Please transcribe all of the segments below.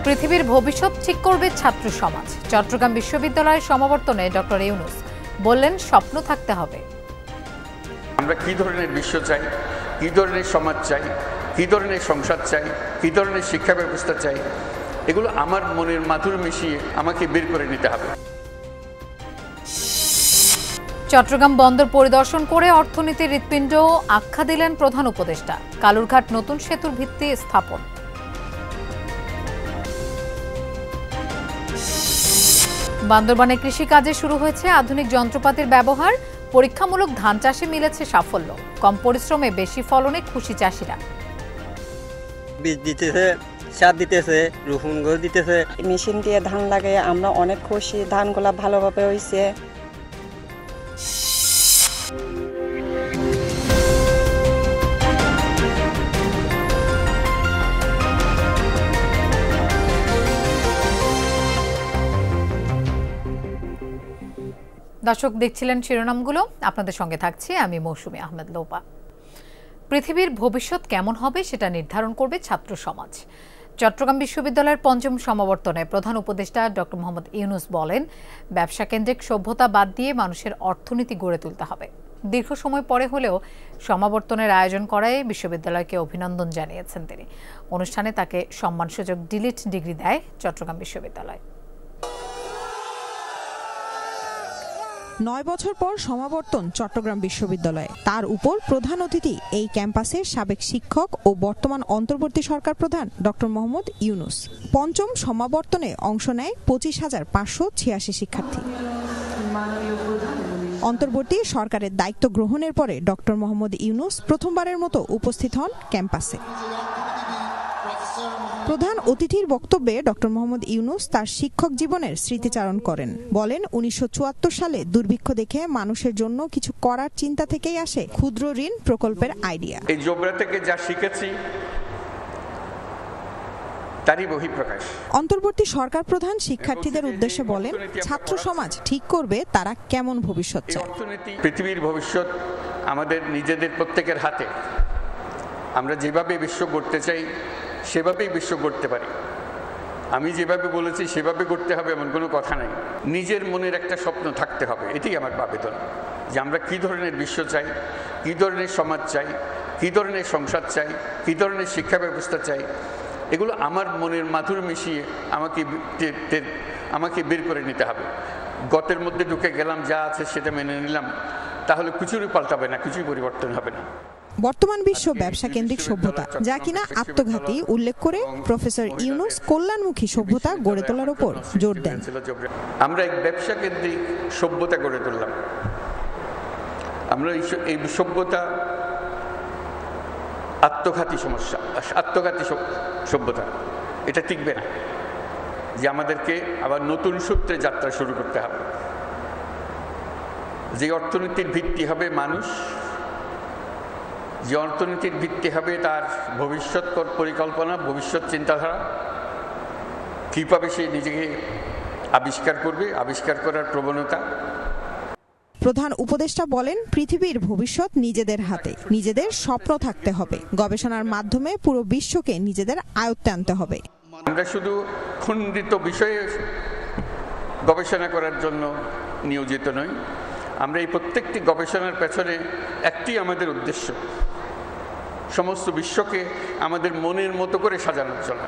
পৃথিবীর ভবিষ্যৎ ঠিক করবে ছাত্র সমাজ। চট্টগ্রাম বিশ্ববিদ্যালয়ের সমাবর্তনে ডক্টর ইউনূস বললেন, স্বপ্ন থাকতে হবে। আমরা কি ধরনের বিশ্ব চাই, কি ধরনের সমাজ চাই, কি ধরনের সংসার চাই, কি ধরনের শিক্ষা ব্যবস্থা চাই, এগুলো আমার মনের মাধুর মিশিয়ে আমাকে বের করে নিতে হবে। চট্টগ্রাম বন্দর পরিদর্শন করে অর্থনীতির হৃৎপিণ্ড আখ্যা দিলেন প্রধান উপদেষ্টা। কালুরঘাট নতুন সেতুর ভিত্তি স্থাপন। বান্দরবানে কৃষিকাজে শুরু হয়েছে আধুনিক যন্ত্রপাতির ব্যবহার। পরীক্ষামূলক ধান চাষে মিলেছে সাফল্য। কম পরিশ্রমে বেশি ফলনে খুশি চাষিরা। বীজ দিতেছে, সার দিতেছে, রোপণ করে দিতেছে। মেশিন দিয়ে ধান লাগে, আমরা অনেক খুশি। ধানগুলা ভালোভাবে হয়েছে। দর্শক দেখছিলেন শিরোনামগুলো, আপনাদের সঙ্গে থাকছি আমি মৌসুমী আহমেদ লোপা। পৃথিবীর ভবিষ্যৎ কেমন হবে সেটা নির্ধারণ করবে ছাত্র সমাজ। চট্টগ্রাম বিশ্ববিদ্যালয়ের পঞ্চম সমাবর্তনে প্রধান উপদেষ্টা ডক্টর মোহাম্মদ ইউনূস বলেন, ব্যবসা কেন্দ্রিক সভ্যতা বাদ দিয়ে মানুষের অর্থনীতি গড়ে তুলতে হবে। দীর্ঘ সময় পরে হলেও সমাবর্তনের আয়োজন করায় বিশ্ববিদ্যালয়কে অভিনন্দন জানিয়েছেন তিনি। অনুষ্ঠানে তাকে সম্মানসূচক ডিলিট ডিগ্রি দেয় চট্টগ্রাম বিশ্ববিদ্যালয়। ৯ বছর পর সমাবর্তন চট্টগ্রাম বিশ্ববিদ্যালয়ে। তার উপর প্রধান অতিথি এই ক্যাম্পাসের সাবেক শিক্ষক ও বর্তমান অন্তর্বর্তী সরকার প্রধান ডক্টর মোহাম্মদ ইউনূস। পঞ্চম সমাবর্তনে অংশ নেয় ২৫,৫৮৬ শিক্ষার্থী। অন্তর্বর্তী সরকারের দায়িত্ব গ্রহণের পরে ডক্টর মোহাম্মদ ইউনূস প্রথমবারের মতো উপস্থিত হন ক্যাম্পাসে। প্রধান অতিথির বক্তব্যে ডক্টর মোহাম্মদ ইউনূস তার শিক্ষক জীবনের স্মৃতিচারণ করেন। বলেন, ১৯৭৪ সালে দুর্ভিক্ষ দেখে মানুষের জন্য কিছু করার চিন্তা থেকেই আসে ক্ষুদ্র ঋণ প্রকল্পের আইডিয়া। এই জোবরা থেকে যা শিখেছি তারই বহিঃপ্রকাশ। অন্তর্বর্তী সরকার প্রধান শিক্ষার্থীদের উদ্দেশ্যে বলেন, ছাত্র সমাজ ঠিক করবে তারা কেমন ভবিষ্যৎ চায়। পৃথিবীর ভবিষ্যৎ আমাদের নিজেদের প্রত্যেকের হাতে। আমরা যেভাবে বিশ্ব গড়তে চাই সেভাবেই বিশ্ব গড়তে পারি। আমি যেভাবে বলেছি সেভাবে গড়তে হবে এমন কোনো কথা নাই। নিজের মনের একটা স্বপ্ন থাকতে হবে, এটাই আমার আবেদন, যে আমরা কি ধরনের বিশ্ব চাই, কি ধরনের সমাজ চাই, কি ধরনের সংসার চাই, কি ধরনের শিক্ষা ব্যবস্থা চাই, এগুলো আমার মনের মাধুর মিশিয়ে আমাকে বের করে নিতে হবে। গতের মধ্যে ঢুকে গেলাম, যা আছে সেটা মেনে নিলাম, তাহলে কিছুই পাল্টাবে না, কিছুই পরিবর্তন হবে না। বর্তমান বিশ্ব ব্যবসা কেন্দ্রিক সভ্যতা, যা কিনা আত্মঘাতী, উল্লেখ করে প্রফেসর ইউনূস কল্যাণমুখী সভ্যতা গড়ে তোলার উপর জোর দেন। আমরা এক ব্যবসা কেন্দ্রিক সভ্যতা গড়ে তুললাম। আমরা এই সভ্যতা আত্মঘাতী সভ্যতা, এটা টিকবে না। যে আমাদেরকে আবার নতুন সূত্রে যাত্রা শুরু করতে হবে। যে অর্থনীতির ভিত্তি হবে মানুষ, যে অর্থনীতির ভিত্তি হবে তার ভবিষ্যৎ পরিকল্পনা, ভবিষ্যৎ চিন্তাধারা, কীভাবে সে নিজেকে আবিষ্কার করবে, আবিষ্কার করার প্রবণতা। প্রধান উপদেষ্টা বলেন, পৃথিবীর ভবিষ্যৎ নিজেদের হাতে। নিজেদের স্বপ্ন থাকতে হবে। গবেষণার মাধ্যমে পুরো বিশ্বকে নিজেদের আয়ত্তে আনতে হবে। আমরা শুধু খণ্ডিত বিষয়ে গবেষণা করার জন্য নিয়োজিত নই। আমরা এই প্রত্যেকটি গবেষণার পেছনে একটি আমাদের উদ্দেশ্য, সমস্ত বিশ্বকে আমাদের মনের মতো করে সাজানোর জন্য,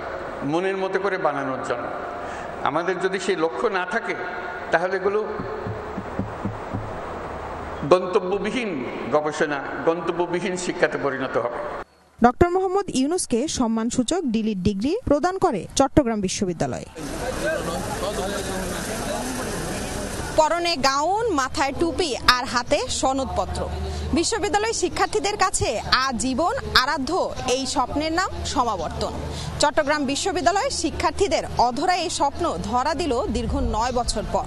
মনের মতো করে বানানোর জন্য। আমাদের যদি সেই লক্ষ্য না থাকে তাহলে এগুলো গন্তব্যবিহীন গবেষণা, গন্তব্যবিহীন শিক্ষাতে পরিণত হবে। ডক্টর মোহাম্মদ ইউনূসকে সম্মানসূচক ডিলিট ডিগ্রি প্রদান করে চট্টগ্রাম বিশ্ববিদ্যালয়। পরনে গাউন, মাথায় টুপি আর হাতে সনদপত্র। বিশ্ববিদ্যালয় শিক্ষার্থীদের কাছে আজীবন আরাধ্য এই স্বপ্নের নাম সমাবর্তন। চট্টগ্রাম বিশ্ববিদ্যালয় শিক্ষার্থীদের অধরা এই স্বপ্ন ধরা দিল দীর্ঘ ৯ বছর পর।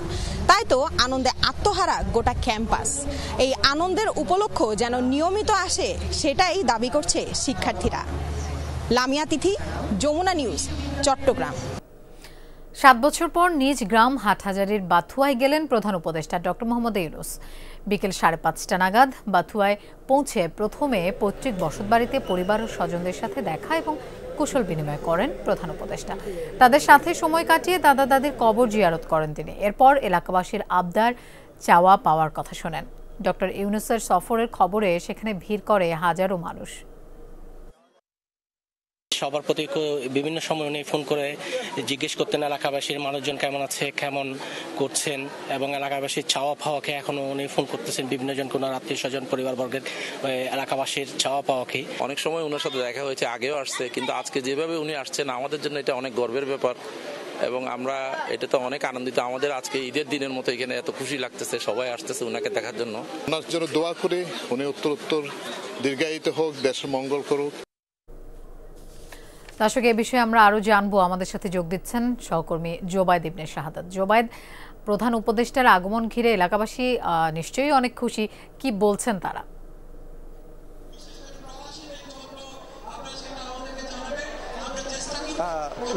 তাই তো আনন্দে আত্মহারা গোটা ক্যাম্পাস। এই আনন্দের উপলক্ষ যেন নিয়মিত আসে, সেটাই দাবি করছে শিক্ষার্থীরা। লামিয়া তিথি, যমুনা নিউজ, চট্টগ্রাম। ৭ বছর পর নিজ গ্রাম হাটহাজারীর বাথুয়ায় গেলেন প্রধান উপদেষ্টা ডক্টর মোহাম্মদ ইউনূস। বিকেল ৫:৩০ নাগাদ বাথুয়ায় পৌঁছে প্রথমে পৈতৃক বসতবাড়িতে পরিবার ও স্বজনদের সাথে দেখা এবং কুশল বিনিময় করেন প্রধান উপদেষ্টা। তাদের সাথে সময় কাটিয়ে দাদা দাদির কবর জিয়ারত করেন তিনি। এরপর এলাকাবাসীর আবদার চাওয়া পাওয়ার কথা শোনেন। ডক্টর ইউনূসের সফরের খবরে সেখানে ভিড় করে হাজারো মানুষ। সবার প্রতি বিভিন্ন সময় উনি ফোন করে জিজ্ঞেস করতেন এলাকাবাসীর মানুষজন কেমন আছে, কেমন করছেন, এবং এলাকাবাসীর চাওয়া পাওয়াকে এখনো উনি ফোন করতেছেন বিভিন্ন জন, কোনো আত্মীয় স্বজন পরিবারবর্গের এলাকাবাসীর চাওয়া পাওয়াকে। অনেক সময় ওনার সাথে দেখা হয়েছে, আগেও আসছে, কিন্তু আজকে যেভাবে উনি আসছেন আমাদের জন্য এটা অনেক গর্বের ব্যাপার এবং আমরা এটাতে অনেক আনন্দিত। আমাদের আজকে ঈদের দিনের মতো এখানে এত খুশি লাগতেছে, সবাই আসতেছে ওনাকে দেখার জন্য। ওনার জন্য দোয়া করে উনি উত্তর দীর্ঘায়িত হোক, দেশের মঙ্গল করুক। দর্শক, এ বিষয়ে আমরা আরো জানবো। আমাদের সাথে যোগ দিচ্ছেন সহকর্মী জোবায়েদ ইবনে শাহাদাত। জোবায়েদ, প্রধান উপদেষ্টার আগমন ঘিরে এলাকাবাসী নিশ্চয়ই অনেক খুশি, কি বলছেন তারা?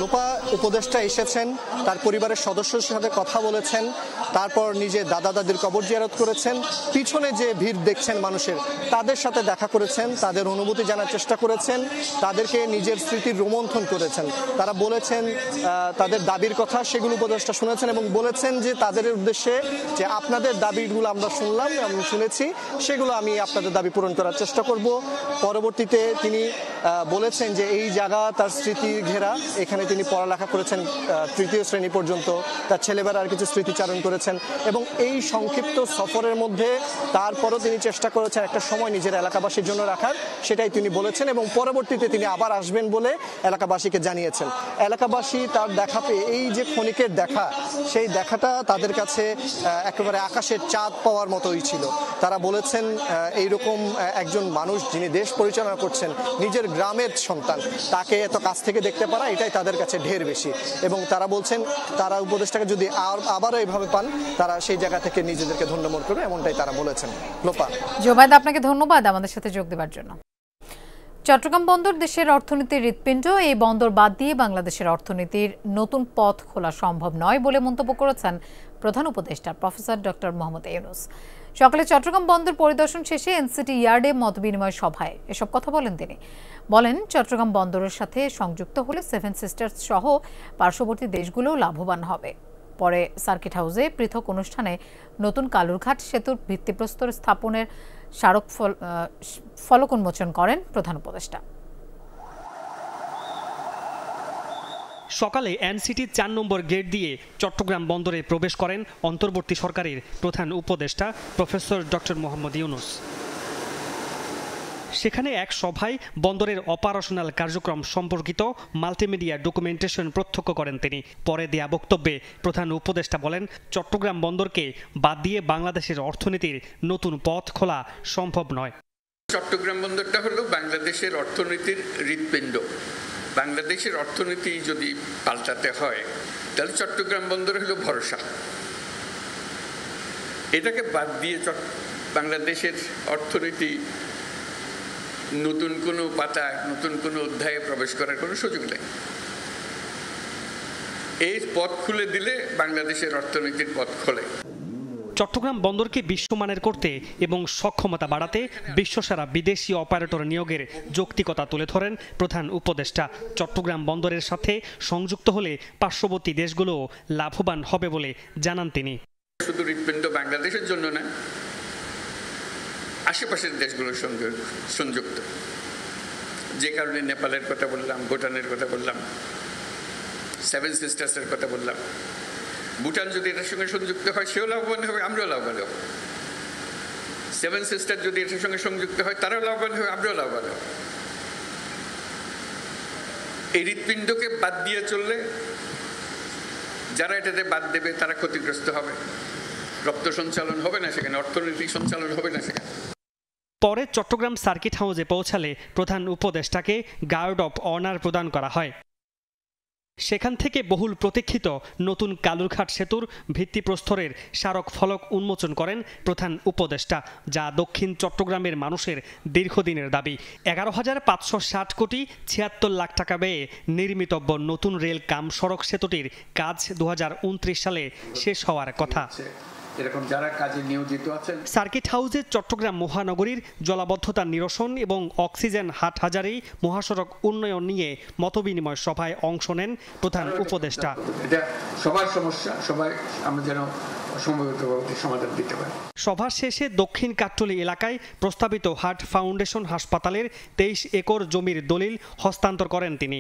লোপা, উপদেষ্টা এসেছেন, তার পরিবারের সদস্যদের সাথে কথা বলেছেন, তারপর নিজে দাদা দাদির কবর জিয়ারত করেছেন, পিছনে যে ভিড় দেখছেন মানুষের, তাদের সাথে দেখা করেছেন, তাদের অনুভূতি জানার চেষ্টা করেছেন, তাদেরকে নিজের স্মৃতির রোমন্থন করেছেন। তারা বলেছেন তাদের দাবির কথা, সেগুলো উপদেষ্টা শুনেছেন এবং বলেছেন যে তাদের উদ্দেশ্যে যে আপনাদের দাবিগুলো আমরা শুনলাম, আমি শুনেছি, সেগুলো আমি আপনাদের দাবি পূরণ করার চেষ্টা করব। পরবর্তীতে তিনি বলেছেন যে এই জায়গা তার স্মৃতি ঘেরা, এখানে তিনি পড়ালেখা করেছেন তৃতীয় শ্রেণী পর্যন্ত, তার ছেলেবেলার কিছু স্মৃতিচারণ করেছেন এবং এই সংক্ষিপ্ত সফরের মধ্যে তারপরও তিনি চেষ্টা করেছেন একটা সময় নিজের এলাকাবাসীর জন্য রাখার, সেটাই তিনি বলেছেন এবং পরবর্তীতে তিনি আবার আসবেন বলে এলাকাবাসীকে জানিয়েছেন। এলাকাবাসী তার দেখা পেয়ে, এই যে ক্ষণিকের দেখা, সেই দেখাটা তাদের কাছে একেবারে আকাশের চাঁদ পাওয়ার মতোই ছিল। তারা বলেছেন এইরকম একজন মানুষ যিনি দেশ পরিচালনা করছেন, নিজের গ্রামের সন্তান, তাকে এত কাছ থেকে দেখতে পারা, এটাই তাদের কাছে ঢের বেশি এবং তারা বলছেন তারা উপদেষ্টাকে যদি আবারও এইভাবে পান তারা সেই জায়গা থেকে নিজেদেরকে ধন্য মনে করবে, এমনটাই তারা বলেছেন। লোপা। জোবায়েদ, আপনাকে ধন্যবাদ আমাদের সাথে যোগ দেওয়ার জন্য। চট্টগ্রাম বন্দর দেশের অর্থনীতির হৃৎপিণ্ড। এই বন্দর বাদ দিয়ে বাংলাদেশের অর্থনীতির নতুন পথ খোলা সম্ভব নয় বলে মন্তব্য করেছেন প্রধান উপদেষ্টা প্রফেসর ডক্টর মোহাম্মদ ইউনূস। সকালে চট্টগ্রাম বন্দর পরিদর্শন শেষে এনসিটি ইয়ার্ডে মতবিনিময় সভায় এসব কথা বলেন তিনি। বলেন, চট্টগ্রাম বন্দরের সাথে সংযুক্ত হলে সেভেন সিস্টার্স সহ পার্শ্ববর্তী দেশগুলোও লাভবান হবে। পরে সার্কিট হাউসে পৃথক অনুষ্ঠানে নতুন কালুরঘাট সেতুর ভিত্তিপ্রস্তর স্থাপনের স্মারক ফলক উন্মোচন করেন প্রধান উপদেষ্টা। সকালে এনসিটি ৪ নম্বর গেট দিয়ে চট্টগ্রাম বন্দরে প্রবেশ করেন অন্তর্বর্তী সরকারের প্রধান উপদেষ্টা প্রফেসর ডক্টর মোহাম্মদ ইউনূস। সেখানে এক সভায় বন্দরের অপারেশনাল কার্যক্রম সম্পর্কিত মাল্টিমিডিয়া ডকুমেন্টেশন প্রত্যক্ষ করেন তিনি। পরে দেয়া বক্তব্যে প্রধান উপদেষ্টা বলেন, চট্টগ্রাম বন্দরকে বাদ দিয়ে বাংলাদেশের অর্থনীতির নতুন পথ খোলা সম্ভব নয়। চট্টগ্রাম বন্দরটা হলো বাংলাদেশের অর্থনীতির হৃৎপিণ্ড। বাংলাদেশের অর্থনীতি যদি পাল্টাতে হয় তাহলে চট্টগ্রাম বন্দর হলো ভরসা। এটাকে বাদ দিয়ে বাংলাদেশের অর্থনীতি নতুন কোনো পাতায়, নতুন কোনো অধ্যায়ে প্রবেশ করার কোনো সুযোগ নেই। এই পথ খুলে দিলে বাংলাদেশের অর্থনীতির পথ খোলে। চট্টগ্রাম বন্দরকে বিশ্বমানের করতে এবং সক্ষমতা বাড়াতে বিশ্বসেরা বিদেশি অপারেটর নিয়োগের যৌক্তিকতা তুলে ধরেন প্রধান উপদেষ্টা। চট্টগ্রাম বন্দরের সাথে সংযুক্ত হলে পার্শ্ববর্তী দেশগুলো লাভবান হবে বলে জানান তিনি। শুধু হৃৎপিণ্ড বাংলাদেশের জন্য না, আশেপাশের দেশগুলোর সঙ্গে সংযুক্ত। যে কারণে নেপালের কথা বললাম, ভুটানের কথা বললাম, সেভেন সিস্টার্সের কথা বললাম। ভুটান যদি এটার সঙ্গে সংযুক্ত হয় সেও লাভবান হবে, আমরাও লাভবান হব। সেভেন সিস্টার যদি এটার সঙ্গে সংযুক্ত হয় তারাও লাভবান হবে, আমরাও লাভবান হব। এই হৃৎপিণ্ডকে বাদ দিয়ে চললে যারা এটাতে বাদ দেবে তারা ক্ষতিগ্রস্ত হবে। রপ্ত সঞ্চালন হবে না সেখানে, অর্থনৈতিক সঞ্চালন হবে না সেখানে। পরে চট্টগ্রাম সার্কিট হাউসে পৌঁছালে প্রধান উপদেষ্টাকে গার্ড অফ অনার প্রদান করা হয়। সেখান থেকে বহুল প্রতীক্ষিত নতুন কালুরঘাট সেতুর ভিত্তিপ্রস্তরের স্মারক ফলক উন্মোচন করেন প্রধান উপদেষ্টা, যা দক্ষিণ চট্টগ্রামের মানুষের দীর্ঘদিনের দাবি। 11,560 কোটি 76 লাখ টাকা ব্যয়ে নির্মিতব্য নতুন রেল কাম সড়ক সেতুটির কাজ 2029 সালে শেষ হওয়ার কথা। এরকম যারা কাজে নিয়োজিত আছেন। সার্কিট হাউসে চট্টগ্রাম মহানগরীর জলাবদ্ধতা নিরসন এবং অক্সিজেন হাটহাজারী মহাসড়ক উন্নয়ন নিয়ে মতবিনিময় সভায় অংশ নেন প্রধান উপদেষ্টা। এটা সবার সমস্যা, সবাই আমরা যেন সমবেতভাবে সমাধান দিতে পারি। সভা শেষে দক্ষিণ কাট্টলী এলাকায় প্রস্তাবিত হার্ট ফাউন্ডেশন হাসপাতালের 23 একর জমির দলিল হস্তান্তর করেন তিনি।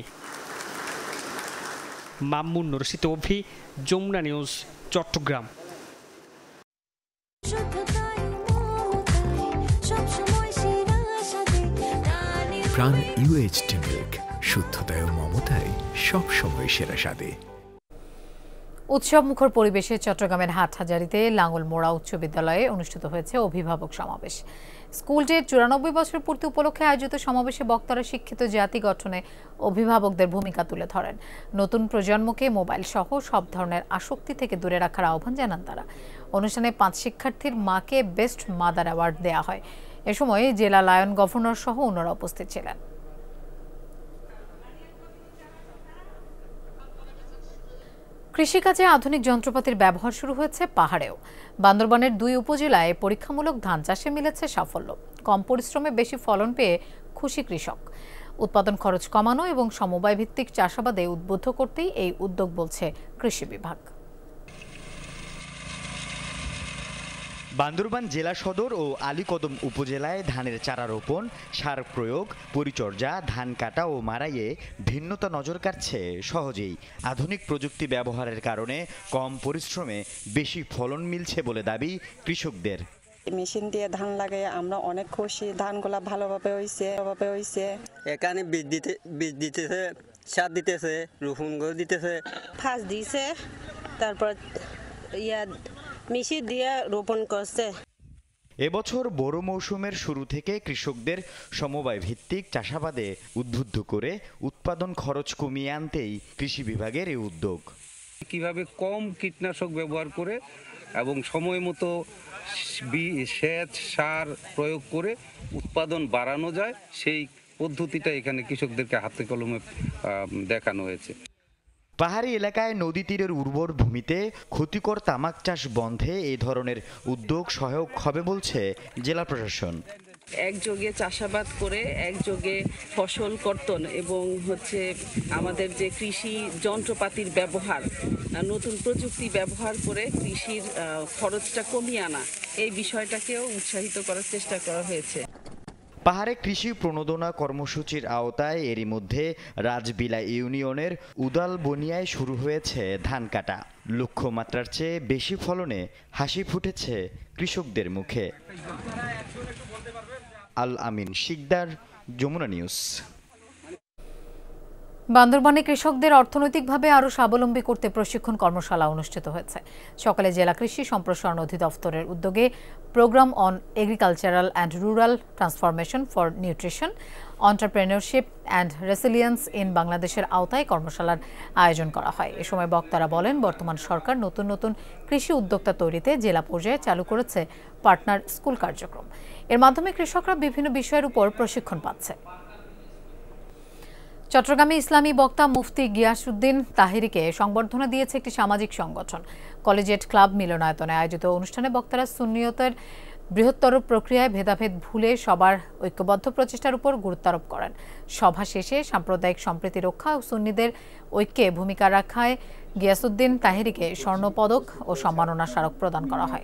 মামুন রশিদ অভি, যমুনা নিউজ, চট্টগ্রাম। প্রাণ ইউএইচটি মিল্ক, শুদ্ধতায় ও মমতায় সবসময় সেরা স্বাদে। উৎসব মুখর পরিবেশে চট্টগ্রামের হাটহাজারীতে লাঙ্গল মোড়া উচ্চ বিদ্যালয়ে অনুষ্ঠিত হয়েছে অভিভাবক সমাবেশ। স্কুলটির 94 বছর পূর্তি উপলক্ষে আয়োজিত সমাবেশে বক্তারা শিক্ষিত জাতি গঠনে অভিভাবকদের ভূমিকা তুলে ধরেন। নতুন প্রজন্মকে মোবাইল সহ সব ধরনের আসক্তি থেকে দূরে রাখার আহ্বান জানান তারা। অনুষ্ঠানে 5 শিক্ষার্থীর মাকে বেস্ট মাদার অ্যাওয়ার্ড দেওয়া হয়। এ সময় জেলা লায়ন গভর্নর সহ অন্যরা উপস্থিত ছিলেন। কৃষিকাজে আধুনিক যন্ত্রপাতির ব্যবহার শুরু হয়েছে পাহাড়েও। বান্দরবানের 2 উপজেলায় পরীক্ষামূলক ধান চাষে মিলেছে সাফল্য। কম পরিশ্রমে বেশি ফলন পেয়ে খুশি কৃষক। উৎপাদন খরচ কমানো এবং সমবায় ভিত্তিক চাষাবাদে উদ্বুদ্ধ করতেই এই উদ্যোগ বলছে কৃষি বিভাগ। বান্দরবান জেলা সদর ও আলীকদম উপজেলায় ধানের চারা রোপণ, সার প্রয়োগ, পরিচর্যা, ধান কাটা ও মাড়াইয়ে ভিন্নতা নজর কাটছে সহজেই। আধুনিক প্রযুক্তি ব্যবহারের কারণে কম পরিশ্রমে বেশি ফলন মিলছে বলে দাবি কৃষকদের। মেশিন দিয়ে ধান লাগাই আমরা অনেক খুশি, ধানগুলা ভালোভাবে হইছে। এখানে বীজ দিতেছে, সার দিতেছে, রোপণ করে দিতেছে, ফাঁস দিছে, তারপর মেশিন দিয়ে রোপণ করছে। এবছর বোরো মৌসুমের শুরু থেকে কৃষকদের সমবায় ভিত্তিক চাষাবাদে উদ্বুদ্ধ করে উৎপাদন খরচ কমিয়ে আনতেই কৃষি বিভাগের এই উদ্যোগ। কিভাবে কম কীটনাশক ব্যবহার করে এবং সময় মতো সেচ সার প্রয়োগ করে উৎপাদন বাড়ানো যায়, সেই পদ্ধতিটা এখানে কৃষকদেরকে হাতে কলমে দেখানো হয়েছে। পাহাড়ি এলাকায় নদী তীরের উর্বর ভূমিতে ক্ষতিকর তামাক চাষ বন্ধে এই ধরনের উদ্যোগ সহায়ক হবে বলছে জেলা প্রশাসন। একযোগে চাষাবাদ করে একযোগে ফসল কর্তন এবং আমাদের যে কৃষি যন্ত্রপাতির ব্যবহার, নতুন প্রযুক্তি ব্যবহার করে কৃষির খরচটা কমিয়ে আনা, এই বিষয়টাকেও উৎসাহিত করার চেষ্টা করা হয়েছে। পাহাড়ে কৃষি প্রণোদনা কর্মসূচির আওতায় এরই মধ্যে রাজবিলা ইউনিয়নের উদাল বনিয়ায় শুরু হয়েছে ধান কাটা। লক্ষ্যমাত্রার চেয়ে বেশি ফলনে হাসি ফুটেছে কৃষকদের মুখে। আল আমিন শিকদার, যমুনা নিউজ। বান্দরবানে কৃষকদের অর্থনৈতিকভাবে আরও স্বাবলম্বী করতে প্রশিক্ষণ কর্মশালা অনুষ্ঠিত হয়েছে। সকালে জেলা কৃষি সম্প্রসারণ অধিদপ্তরের উদ্যোগে program on agricultural and rural transformation for nutrition, entrepreneurship and resilience in বাংলাদেশের আওতায় কর্মশালার আয়োজন করা হয়। এ সময় বক্তারা বলেন, বর্তমান সরকার নতুন নতুন কৃষি উদ্যোক্তা তৈরিতে জেলা পর্যায়ে চালু করেছে পার্টনার স্কুল কার্যক্রম। এর মাধ্যমে কৃষকরা বিভিন্ন বিষয়ের উপর প্রশিক্ষণ পাচ্ছে। চট্টগ্রামে ইসলামী বক্তা মুফতি গিয়াসউদ্দিন তাহিরিকে সংবর্ধনা দিয়েছে একটি সামাজিক সংগঠন। কলেজিয়েট ক্লাব মিলনায়তনে আয়োজিত অনুষ্ঠানে বক্তারা সুন্নিয়তের বৃহত্তর প্রক্রিয়ায় ভেদাভেদ ভুলে সবার ঐক্যবদ্ধ প্রচেষ্টার উপর গুরুত্ব আরোপ করেন। সভা শেষে সাম্প্রদায়িক সম্প্রীতি রক্ষা ও সুন্নিদের ঐক্যে ভূমিকা রাখায় গিয়াসউদ্দিন তাহিরিকে স্বর্ণপদক ও সম্মাননা স্মারক প্রদান করা হয়।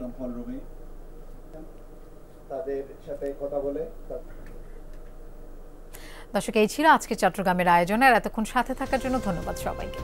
দর্শক, এই ছিল আজকে চট্টগ্রামের আয়োজনের। এতক্ষণ সাথে থাকার জন্য ধন্যবাদ সবাইকে।